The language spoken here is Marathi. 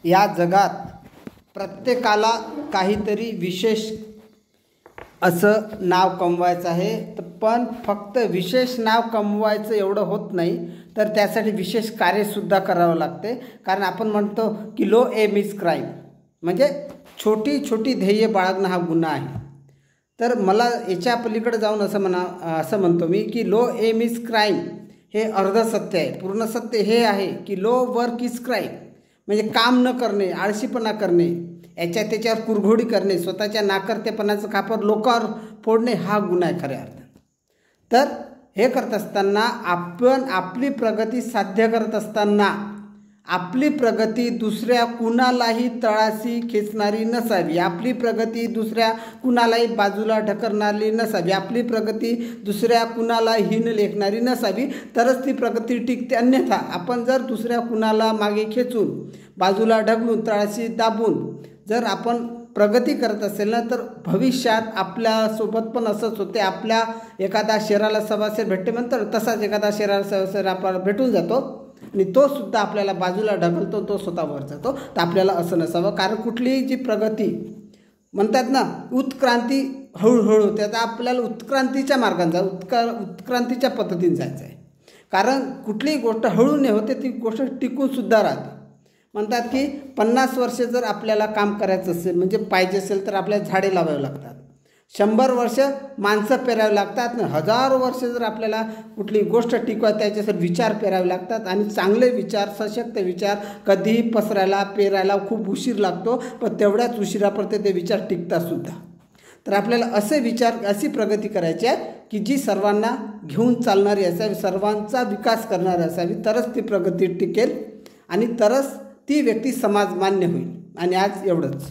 या जगात प्रत्येकाला काहीतरी विशेष असं नाव कमवायचं आहे, पण फक्त विशेष नाव कमवायचं एवढं होत नाही, तर त्यासाठी विशेष कार्यसुद्धा करावं लागते. कारण आपण म्हणतो की लो एम इज क्राईम, म्हणजे छोटी छोटी ध्येय बाळगणं हा गुन्हा आहे. तर मला याच्या पलीकडे जाऊन असं म्हणतो मी की लो एम इज क्राईम हे अर्ध सत्य आहे. पूर्ण सत्य हे आहे की लो वर्क इज क्राईम, म्हणजे काम न करणे, आळशीपणा करणे, त्याच्यावर कुरघोडी करणे, स्वतःच्या नाकर्तेपणाचं खापर लोकांवर फोडणे हा गुन्हा आहे खऱ्या अर्थाने. तर हे करत असताना आपण आपली प्रगती साध्य करत असताना आपली प्रगती दुसऱ्या कुणालाही तळाशी खेचणारी नसावी, आपली प्रगती दुसऱ्या कुणालाही बाजूला ढकलणारी नसावी, आपली प्रगती दुसऱ्या कुणाला हीन लेखणारी नसावी, तरच ती प्रगती टिकते. अन्यथा आपण जर दुसऱ्या कुणाला मागे खेचून, बाजूला ढकलून, तळाशी दाबून जर आपण प्रगती करत असेल ना, तर भविष्यात आपल्यासोबत पण असंच होते. आपल्या एखादा शहराला सभासद भेटते म्हणतात, तसाच एखादा शहराला सभासद आपल्याला भेटून जातो आणि तो सुद्धा आपल्याला बाजूला ढकलतो, तो स्वतःवर जातो. तर आपल्याला असं नसावं. कारण कुठलीही जी प्रगती म्हणतात ना, उत्क्रांती हळूहळू होते. आता आपल्याला उत्क्रांतीच्या मार्गाने उत्क्रांतीच्या पद्धतीने जायचं आहे. कारण कुठलीही गोष्ट हळू नाही होते, ती गोष्ट टिकूनसुद्धा राहते. म्हणतात की 50 वर्ष जर आपल्याला काम करायचं असेल, म्हणजे पाहिजे असेल, तर आपल्याला झाडे लावावी लागतात. 100 वर्ष माणसं पेरावी लागतात. 1000 वर्ष जर आपल्याला कुठली गोष्ट टिकवा त्याच्यासाठी विचार पेरावे लागतात. आणि चांगले विचार, सशक्त विचार कधीही पसरायला, पेरायला खूप उशीर लागतो, पण तेवढ्याच उशिरापर्यंत ते विचार टिकतातसुद्धा. तर आपल्याला असे विचार, अशी प्रगती करायची आहे की जी सर्वांना घेऊन चालणारी असावी, सर्वांचा विकास करणारी असावी, तरच ती प्रगती टिकेल आणि तरच ती व्यक्ती समाजमान्य होईल. आणि आज एवढंच.